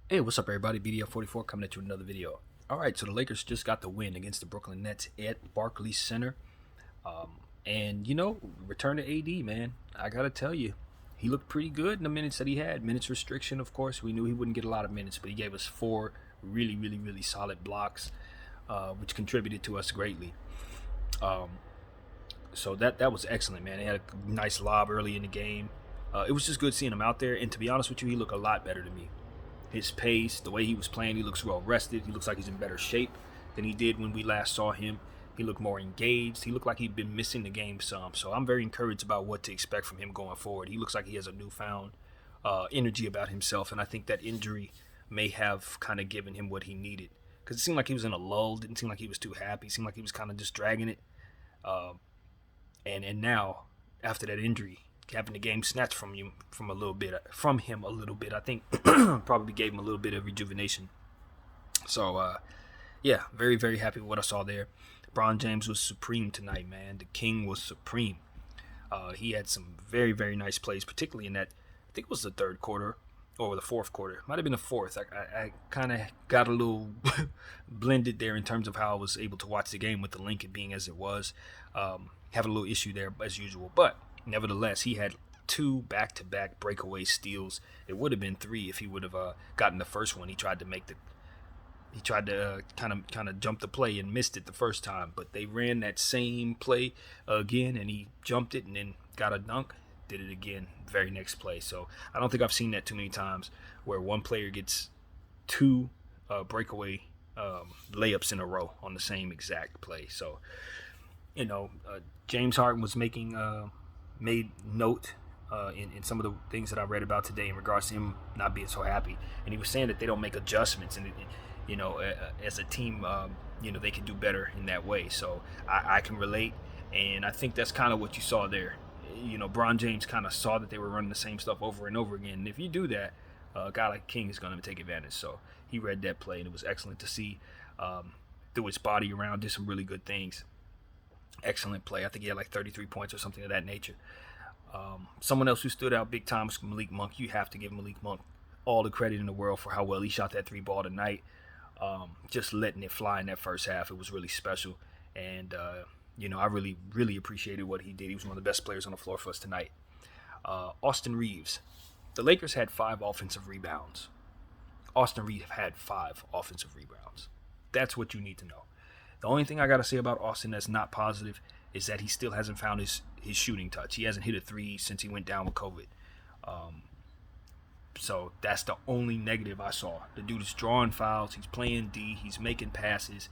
Hey, what's up, everybody? BDF44 coming at you with another video. All right, so the Lakers just got the win against the Brooklyn Nets at Barclay Center. Return to AD, man. I got to tell you, he looked pretty good in the minutes that he had. Minutes restriction, of course. We knew he wouldn't get a lot of minutes, but he gave us four really solid blocks, which contributed to us greatly. Um, so that was excellent, man. He had a nice lob early in the game. It was just good seeing him out there, and to be honest with you, he looked a lot better to me. His pace, the way he was playing, he looks well rested. He looks like he's in better shape than he did when we last saw him. He looked more engaged. He looked like he'd been missing the game some. So I'm very encouraged about what to expect from him going forward. He looks like he has a newfound energy about himself, and I think that injury may have kind of given him what he needed. Because it seemed like he was in a lull. Didn't seem like he was too happy. It seemed like he was kind of just dragging it. Uh, and now, after that injury, having the game snatched from him a little bit, I think probably gave him a little bit of rejuvenation. So yeah, very happy with what I saw there. LeBron James was supreme tonight, man. The King was supreme. He had some very nice plays, particularly in that, I think it was the third quarter or the fourth quarter. Might have been the fourth. I kind of got a little blended there in terms of how I was able to watch the game with the link being as it was. Having a little issue there as usual, but nevertheless, he had two back-to-back breakaway steals. It would have been three if he would have gotten the first one. He tried to kind of jump the play and missed it the first time, but they ran that same play again, and he jumped it and then got a dunk. Did it again very next play. So I don't think I've seen that too many times where one player gets two breakaway layups in a row on the same exact play. So James Harden was made note in some of the things that I read about today in regards to him not being so happy, and he was saying that they don't make adjustments, and as a team, they can do better in that way. So I can relate, and I think that's kind of what you saw there. Bron James kind of saw that they were running the same stuff over and over again, and if you do that, a guy like King is going to take advantage. So he read that play, and it was excellent to see. Threw his body around, did some really good things. Excellent play. I think he had like 33 points or something of that nature. Someone else who stood out big time was Malik Monk. You have to give Malik Monk all the credit in the world for how well he shot that three ball tonight. Just letting it fly in that first half. It was really special. And, I really appreciated what he did. He was one of the best players on the floor for us tonight. Austin Reeves. The Lakers had 5 offensive rebounds. Austin Reeves had 5 offensive rebounds. That's what you need to know. The only thing I got to say about Austin that's not positive is that he still hasn't found his shooting touch. He hasn't hit a three since he went down with COVID. So that's the only negative I saw. The dude is drawing fouls. He's playing D. He's making passes.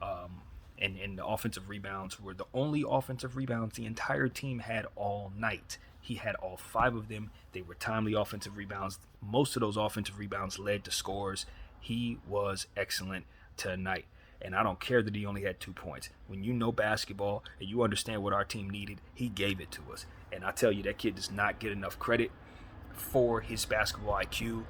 And the offensive rebounds were the only offensive rebounds the entire team had all night. He had all 5 of them. They were timely offensive rebounds. Most of those offensive rebounds led to scores. He was excellent tonight. And I don't care that he only had 2 points. When you know basketball and you understand what our team needed, he gave it to us. And I tell you, that kid does not get enough credit for his basketball IQ.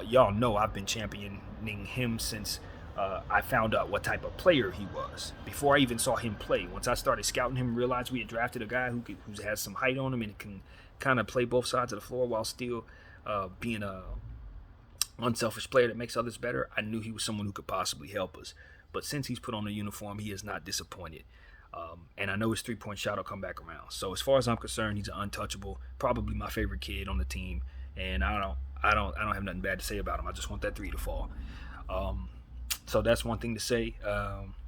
Y'all know I've been championing him since I found out what type of player he was. Before I even saw him play, once I started scouting him, realized we had drafted a guy who has some height on him and can kind of play both sides of the floor while still being a unselfish player that makes others better. I knew he was someone who could possibly help us. But since he's put on a uniform, he has not disappointed. And I know his 3-point shot will come back around. So as far as I'm concerned, he's an untouchable, probably my favorite kid on the team. And I don't have nothing bad to say about him. I just want that 3 to fall. So that's one thing to say.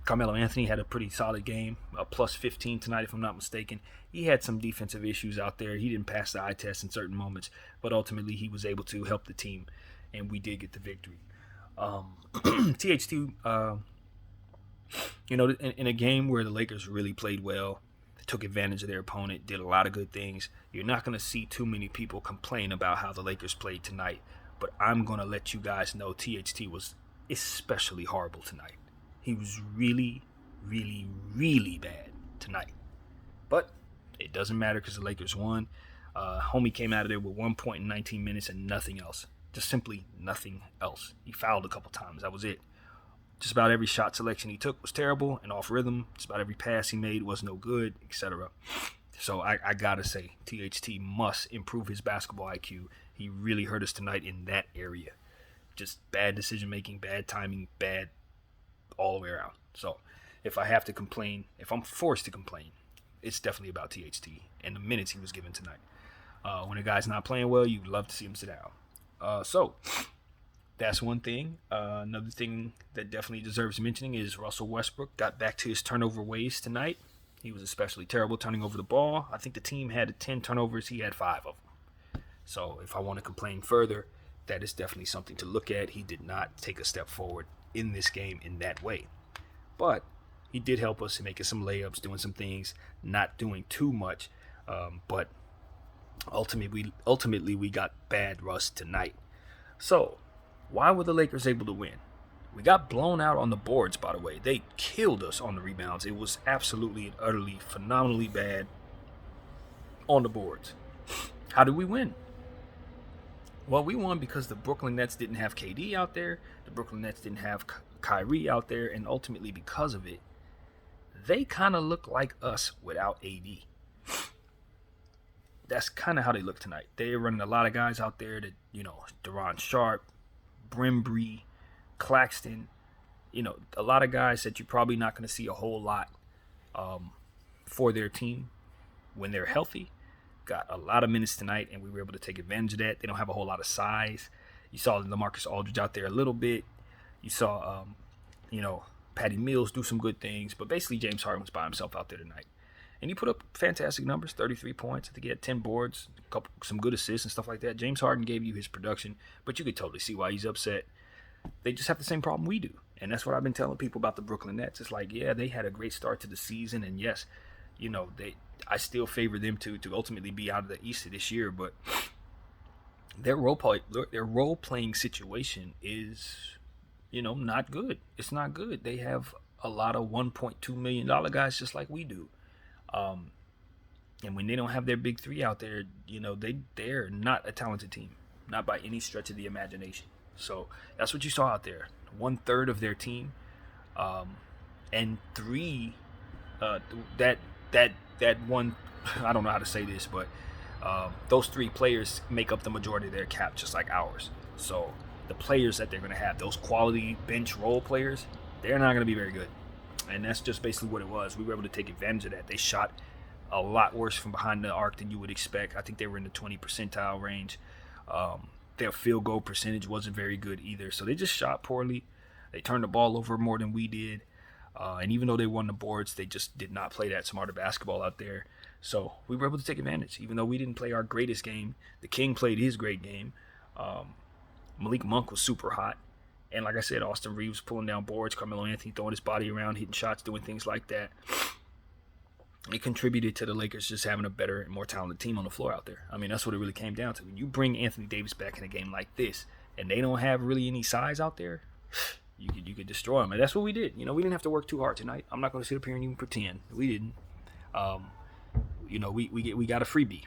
Carmelo Anthony had a pretty solid game, a plus 15 tonight, if I'm not mistaken. He had some defensive issues out there. He didn't pass the eye test in certain moments, but ultimately he was able to help the team, and we did get the victory. THT, in a game where the Lakers really played well, took advantage of their opponent, did a lot of good things, you're not going to see too many people complain about how the Lakers played tonight. But I'm going to let you guys know THT was especially horrible tonight. He was really bad tonight. But it doesn't matter because the Lakers won. Homie came out of there with 1 point in 19 minutes and nothing else. Just simply nothing else. He fouled a couple times. That was it. Just about every shot selection he took was terrible and off rhythm. Just about every pass he made was no good, etc. So I gotta say, THT must improve his basketball IQ. He really hurt us tonight in that area. just bad decision making, bad timing, bad all the way around. So if I have to complain, if I'm forced to complain, it's definitely about THT and the minutes he was given tonight. When a guy's not playing well, you'd love to see him sit down. So that's one thing. Another thing that definitely deserves mentioning is Russell Westbrook got back to his turnover ways tonight. He was especially terrible turning over the ball. I think the team had 10 turnovers. He had 5 of them. So if I want to complain further, that is definitely something to look at. He did not take a step forward in this game in that way. But he did help us in making some layups, doing some things, not doing too much. But ultimately we got bad Russ tonight. So why were the Lakers able to win? We got blown out on the boards, by the way. They killed us on the rebounds. It was absolutely and utterly phenomenally bad on the boards. How did we win? Well, we won because the Brooklyn Nets didn't have KD out there. The Brooklyn Nets didn't have Kyrie out there. And ultimately, because of it, they kind of look like us without AD. That's kind of how they look tonight. They're running a lot of guys out there that, Deron Sharp, Brimbree, Claxton, a lot of guys that you're probably not going to see a whole lot for their team when they're healthy. Got a lot of minutes tonight, and we were able to take advantage of that. They don't have a whole lot of size. You saw LaMarcus Aldridge out there a little bit. You saw, Patty Mills do some good things, but basically James Harden was by himself out there tonight. And he put up fantastic numbers, 33 points. I think he had 10 boards, some good assists and stuff like that. James Harden gave you his production, but you could totally see why he's upset. They just have the same problem we do. And that's what I've been telling people about the Brooklyn Nets. It's like, yeah, they had a great start to the season, and yes, I still favor them to ultimately be out of the East this year, but their role playing situation is, not good. It's not good. They have a lot of $1.2 million guys just like we do. And when they don't have their big three out there, they're not a talented team, not by any stretch of the imagination. So that's what you saw out there. 1/3 of their team, and 3 that one. I don't know how to say this, but those 3 players make up the majority of their cap, just like ours. So the players that they're going to have, those quality bench role players, they're not going to be very good. And that's just basically what it was. We were able to take advantage of that. They shot a lot worse from behind the arc than you would expect. I think they were in the 20 percentile range. Their field goal percentage wasn't very good either. So they just shot poorly. They turned the ball over more than we did. And even though they won the boards, they just did not play that smarter basketball out there. So we were able to take advantage. Even though we didn't play our greatest game, the King played his great game. Malik Monk was super hot. And like I said, Austin Reeves pulling down boards, Carmelo Anthony throwing his body around, hitting shots, doing things like that. It contributed to the Lakers just having a better and more talented team on the floor out there. I mean, that's what it really came down to. When you bring Anthony Davis back in a game like this, and they don't have really any size out there, you could destroy them. And that's what we did. We didn't have to work too hard tonight. I'm not going to sit up here and even pretend. We didn't. We got a freebie.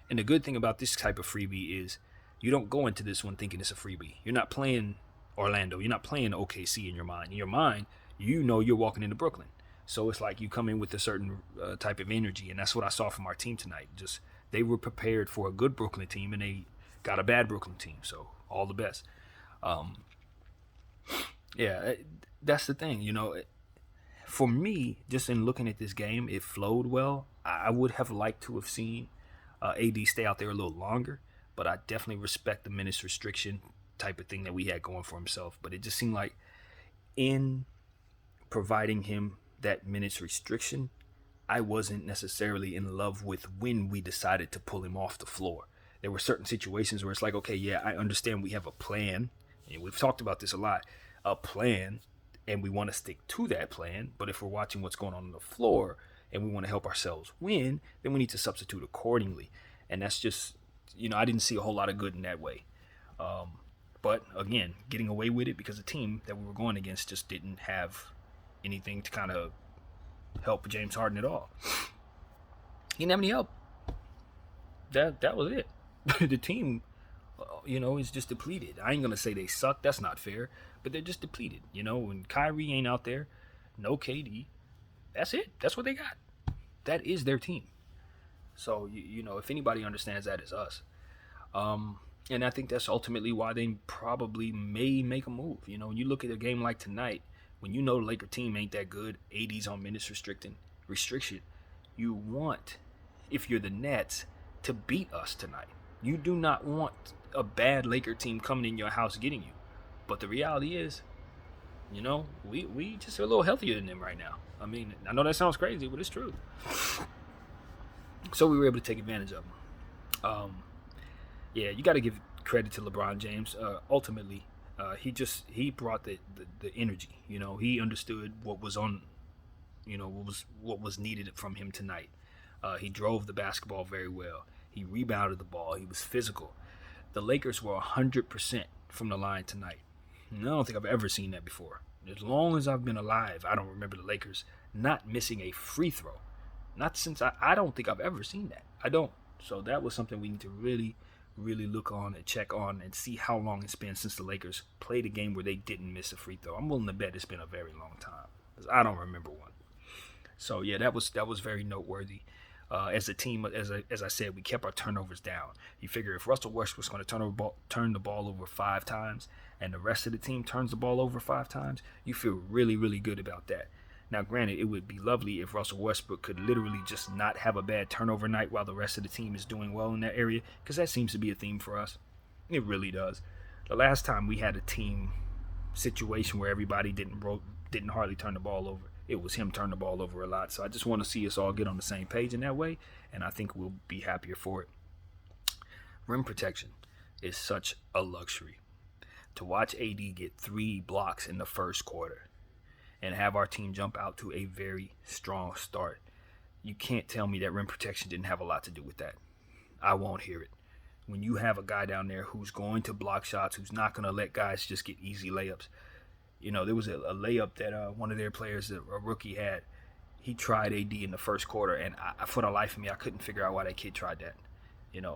And the good thing about this type of freebie is you don't go into this one thinking it's a freebie. You're not playing Orlando. You're not playing OKC in your mind. In your mind, you're walking into Brooklyn. So it's like you come in with a certain type of energy, and that's what I saw from our team tonight. Just they were prepared for a good Brooklyn team, and they got a bad Brooklyn team. So all the best. That's the thing. For me, just in looking at this game, it flowed well. I would have liked to have seen AD stay out there a little longer, but I definitely respect the minutes restriction type of thing that we had going for himself. But it just seemed like in providing him that minutes restriction, I wasn't necessarily in love with when we decided to pull him off the floor. There were certain situations where it's like, okay, yeah, I understand we have a plan, and we've talked about this a lot, a plan, and we want to stick to that plan. But if we're watching what's going on the floor and we want to help ourselves win, then we need to substitute accordingly. And that's just, I didn't see a whole lot of good in that way. But again, getting away with it because the team that we were going against just didn't have anything to kind of help James Harden at all. He didn't have any help. That was it. The team, is just depleted. I ain't going to say they suck. That's not fair. But they're just depleted. When Kyrie ain't out there, no KD, that's it. That's what they got. That is their team. So, if anybody understands that, it's us. And I think that's ultimately why they probably may make a move. When you look at a game like tonight, when you know the Laker team ain't that good, AD's on minutes restriction, you want, if you're the Nets, to beat us tonight. You do not want a bad Laker team coming in your house getting you. But the reality is, we just are a little healthier than them right now. I mean, I know that sounds crazy, but it's true. So we were able to take advantage of them. Yeah, you got to give credit to LeBron James. Ultimately, he brought the energy. He understood what was on, what was needed from him tonight. He drove the basketball very well. He rebounded the ball. He was physical. The Lakers were 100% from the line tonight. And I don't think I've ever seen that before. As long as I've been alive, I don't remember the Lakers not missing a free throw. Not since I don't think I've ever seen that. I don't. So that was something we need to really, really look on and check on and see how long it's been since the Lakers played a game where they didn't miss a free throw. I'm willing to bet it's been a very long time, because I don't remember one. So yeah, that was very noteworthy. As a team, as I said, we kept our turnovers down. You figure if Russell Westbrook's going to turn the ball over 5 times, and the rest of the team turns the ball over 5 times, you feel really, really good about that. Now, granted, it would be lovely if Russell Westbrook could literally just not have a bad turnover night while the rest of the team is doing well in that area, because that seems to be a theme for us. It really does. The last time we had a team situation where everybody didn't hardly turn the ball over, it was him turning the ball over a lot. So I just want to see us all get on the same page in that way, and I think we'll be happier for it. Rim protection is such a luxury. To watch AD get 3 blocks in the first quarter and have our team jump out to a very strong start, you can't tell me that rim protection didn't have a lot to do with that. I won't hear it. When you have a guy down there who's going to block shots, who's not going to let guys just get easy layups. There was a layup that one of their players, a rookie, had. He tried AD in the first quarter, and for the life of me, I couldn't figure out why that kid tried that.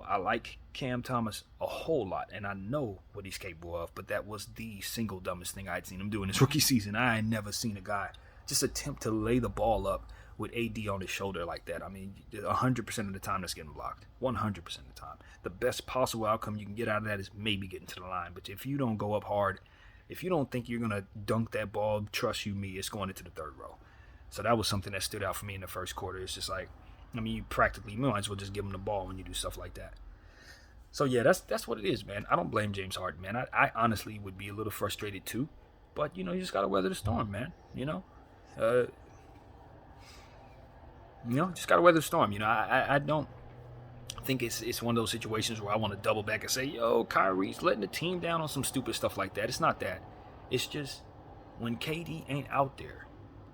I like Cam Thomas a whole lot, and I know what he's capable of, but that was the single dumbest thing I'd seen him do in his rookie season. I had never seen a guy just attempt to lay the ball up with AD on his shoulder like that. I mean, 100% of the time that's getting blocked. 100% of the time. The best possible outcome you can get out of that is maybe getting to the line, but if you don't go up hard, if you don't think you're going to dunk that ball, trust you me, it's going into the third row. So that was something that stood out for me in the first quarter. It's just like, you might as well just give him the ball when you do stuff like that. So yeah, that's what it is, man. I don't blame James Harden, man. I honestly would be a little frustrated too. But, you just got to weather the storm, man. Just got to weather the storm. I don't think it's one of those situations where I want to double back and say, yo, Kyrie's letting the team down on some stupid stuff like that. It's not that. It's just when KD ain't out there,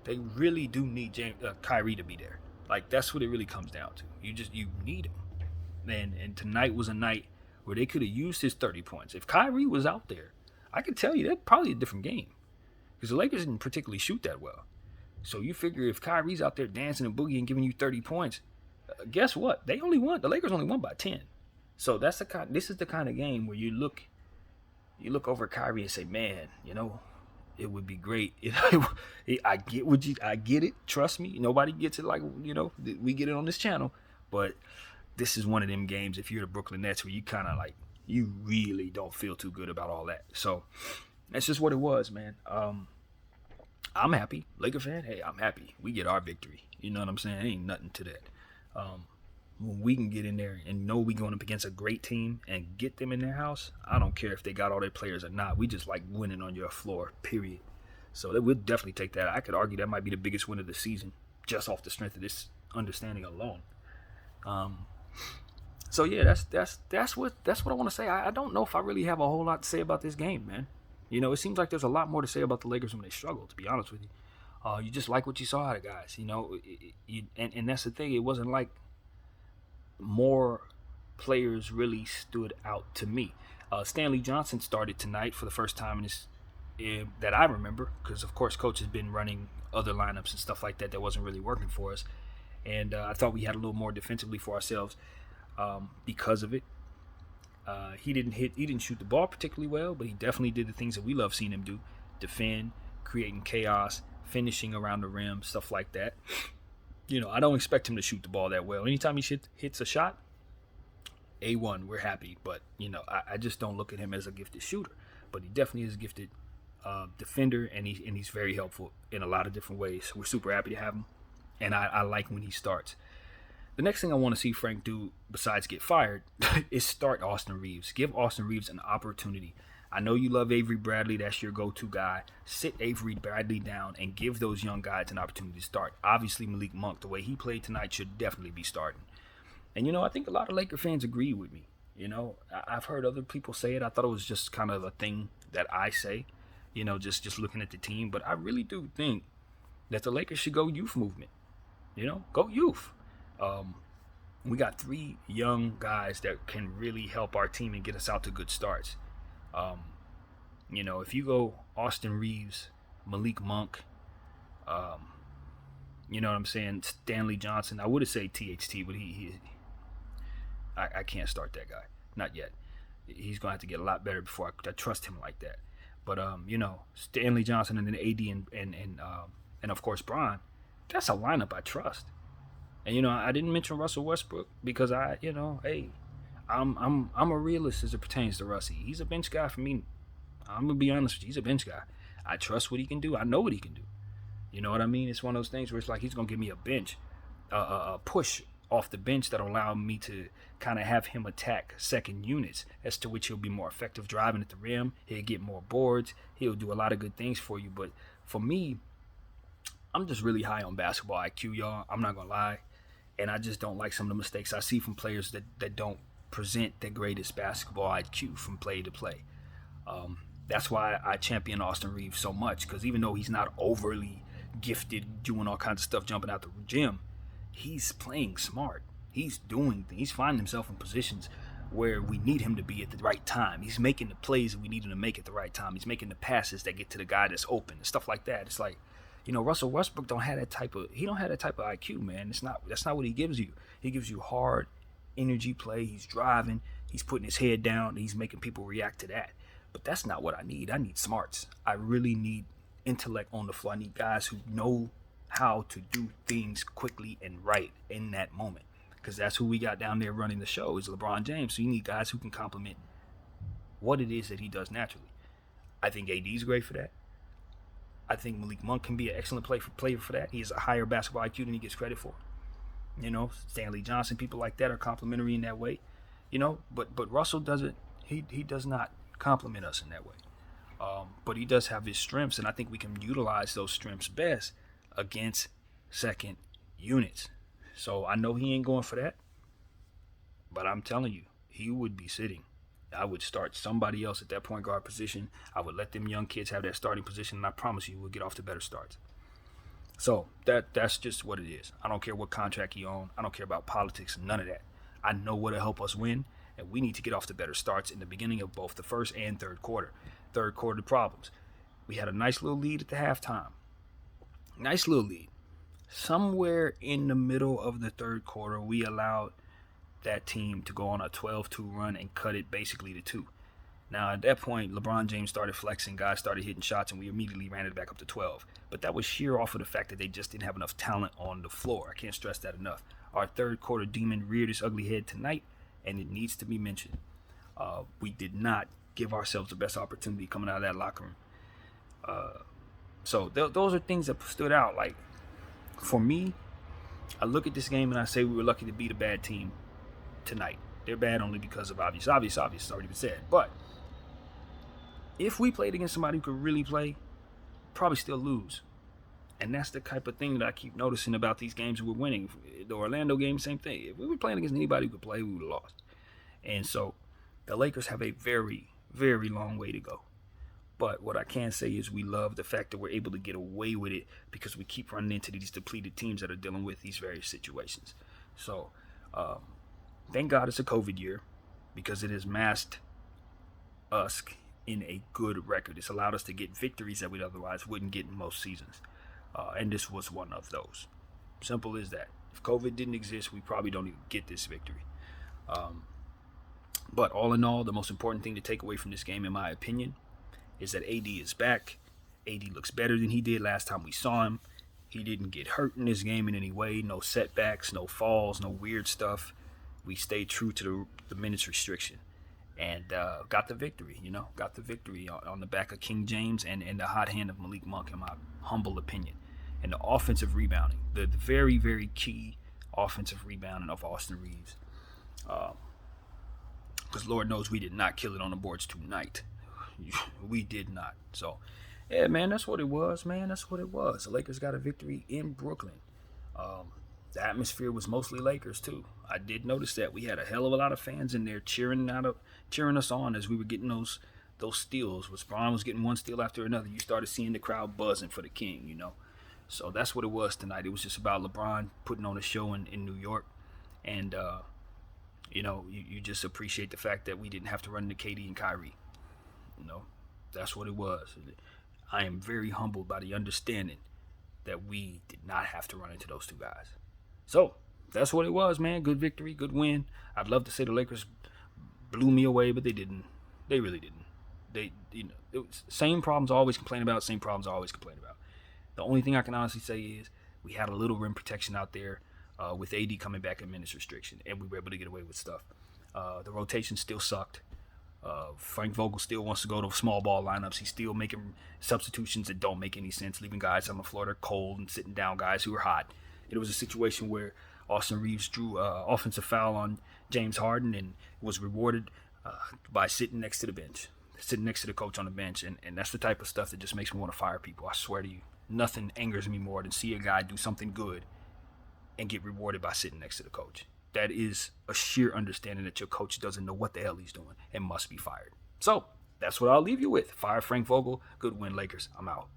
they really do need Kyrie to be there. Like, that's what it really comes down to. You need him. And tonight was a night where they could have used his 30 points. If Kyrie was out there, I could tell you that's probably a different game, because the Lakers didn't particularly shoot that well. So you figure if Kyrie's out there dancing and boogieing and giving you 30 points, guess what? The Lakers only won by 10. So this is the kind of game where you look over at Kyrie and say, man, it would be great. I get it. Trust me. Nobody gets it like, we get it on this channel. But this is one of them games, if you're the Brooklyn Nets, where you kind of like, you really don't feel too good about all that. So that's just what it was, man. I'm happy. Laker fan, hey, I'm happy. We get our victory. You know what I'm saying? Ain't nothing to that. When we can get in there and know we going up against a great team and get them in their house, I don't care if they got all their players or not. We just like winning on your floor, period. So we'll definitely take that. I could argue that might be the biggest win of the season, just off the strength of this understanding alone. So yeah, that's what I want to say. I don't know if I really have a whole lot to say about this game, man. It seems like there's a lot more to say about the Lakers when they struggle, to be honest with you. You just like what you saw out of guys, and that's the thing. It wasn't like more players really stood out to me. Stanley Johnson started tonight for the first time that I remember, because of course Coach has been running other lineups and stuff like that wasn't really working for us, and I thought we had a little more defensively for ourselves because of it. He didn't shoot the ball particularly well, but he definitely did the things that we love seeing him do: defend, creating chaos, finishing around the rim, stuff like that. I don't expect him to shoot the ball that well. Anytime he hits a shot, A1, we're happy. But, I just don't look at him as a gifted shooter. But he definitely is a gifted defender, and he's very helpful in a lot of different ways. We're super happy to have him, and I like when he starts. The next thing I want to see Frank do, besides get fired, is start Austin Reeves. Give Austin Reeves an opportunity. I know you love Avery Bradley. That's your go-to guy. Sit Avery Bradley down and give those young guys an opportunity to start. Obviously, Malik Monk, the way he played tonight, should definitely be starting. And, I think a lot of Laker fans agree with me. I've heard other people say it. I thought it was just kind of a thing that I say, just looking at the team. But I really do think that the Lakers should go youth movement. Go youth. We got 3 young guys that can really help our team and get us out to good starts. If you go Austin Reeves, Malik Monk, you know what I'm saying, Stanley Johnson. I would have said THT, but I can't start that guy. Not yet. He's going to have to get a lot better before I trust him like that. But, Stanley Johnson and then AD and of course, Bron, that's a lineup I trust. And, I didn't mention Russell Westbrook because hey, I'm a realist as it pertains to Russie. He's a bench guy for me. I'm going to be honest with you. He's a bench guy. I trust what he can do. I know what he can do. You know what I mean? It's one of those things where it's like he's going to give me a bench, a push off the bench that'll allow me to kind of have him attack second units, as to which he'll be more effective driving at the rim. He'll get more boards. He'll do a lot of good things for you. But for me, I'm just really high on basketball IQ, y'all. I'm not going to lie. And I just don't like some of the mistakes I see from players that don't present the greatest basketball IQ from play to play. That's why I champion Austin Reeves so much, because even though he's not overly gifted doing all kinds of stuff, jumping out the gym, he's playing smart. He's doing things. He's finding himself in positions where we need him to be at the right time. He's making the plays that we need him to make at the right time. He's making the passes that get to the guy that's open and stuff like that. It's like, Russell Westbrook don't have that type of IQ, man. That's not what he gives you. He gives you hard energy play. He's driving, he's putting his head down, and he's making people react to that. But that's not what I need. I need smarts. I really need intellect on the floor. I need guys who know how to do things quickly and right in that moment. Because that's who we got down there running the show is LeBron James. So you need guys who can complement what it is that he does naturally. I think AD's great for that. I think Malik Monk can be an excellent player for that. He has a higher basketball IQ than he gets credit for. Stanley Johnson, people like that are complimentary in that way. But Russell doesn't. He does not compliment us in that way. But he does have his strengths, and I think we can utilize those strengths best against second units. So I know he ain't going for that, but I'm telling you, he would be sitting. I would start somebody else at that point guard position. I would let them young kids have that starting position, and I promise you we'll get off to better starts. So that's just what it is. I don't care what contract he on. I don't care about politics, none of that. I know what'll help us win, and we need to get off to better starts in the beginning of both the first and third quarter. Third quarter problems. We had a nice little lead at the halftime. Nice little lead. Somewhere in the middle of the third quarter, we allowed that team to go on a 12-2 run and cut it basically to 2. Now, at that point, LeBron James started flexing, guys started hitting shots, and we immediately ran it back up to 12. But that was sheer off of the fact that they just didn't have enough talent on the floor. I can't stress that enough. Our third quarter demon reared its ugly head tonight, and it needs to be mentioned. We did not give ourselves the best opportunity coming out of that locker room. So those are things that stood out. Like, for me, I look at this game and I say we were lucky to beat a bad team tonight. They're bad only because of obvious, it's already been said. But if we played against somebody who could really play, probably still lose. And that's the type of thing that I keep noticing about these games we're winning. The Orlando game, same thing. If we were playing against anybody who could play, we would have lost. And so the Lakers have a very, very long way to go. But what I can say is we love the fact that we're able to get away with it because we keep running into these depleted teams that are dealing with these various situations. So thank God it's a COVID year because it has masked us in a good record. It's allowed us to get victories that we otherwise wouldn't get in most seasons. And this was one of those. Simple as that. If COVID didn't exist, we probably don't even get this victory. But all in all, the most important thing to take away from this game, in my opinion, is that AD is back. AD looks better than he did last time we saw him. He didn't get hurt in this game in any way. No setbacks, no falls, no weird stuff. we stayed true to the minutes restriction and got the victory. Got the victory on the back of King James and the hot hand of Malik Monk, in my humble opinion. And the offensive rebounding, the very, very key offensive rebounding of Austin Reeves. Because Lord knows we did not kill it on the boards tonight. We did not. So, yeah, man, that's what it was, man. That's what it was. The Lakers got a victory in Brooklyn. The atmosphere was mostly Lakers, too. I did notice that. We had a hell of a lot of fans in there cheering us on as we were getting those steals. When LeBron was getting one steal after another, you started seeing the crowd buzzing for the king, So that's what it was tonight. It was just about LeBron putting on a show in New York. And, you just appreciate the fact that we didn't have to run into KD and Kyrie. That's what it was. I am very humbled by the understanding that we did not have to run into those two guys. So that's what it was, man. Good victory, good win. I'd love to say the Lakers blew me away, but they didn't. They really didn't. It was same problems I always complain about. Same problems I always complain about. The only thing I can honestly say is we had a little rim protection out there with AD coming back in minutes restriction, and we were able to get away with stuff. The rotation still sucked. Frank Vogel still wants to go to small ball lineups. He's still making substitutions that don't make any sense, leaving guys on the floor that are cold and sitting down guys who are hot. It was a situation where Austin Reeves drew offensive foul on James Harden and was rewarded by sitting next to the bench, sitting next to the coach on the bench. And that's the type of stuff that just makes me want to fire people. I swear to you, nothing angers me more than see a guy do something good and get rewarded by sitting next to the coach. That is a sheer understanding that your coach doesn't know what the hell he's doing and must be fired. So that's what I'll leave you with. Fire Frank Vogel. Good win, Lakers. I'm out.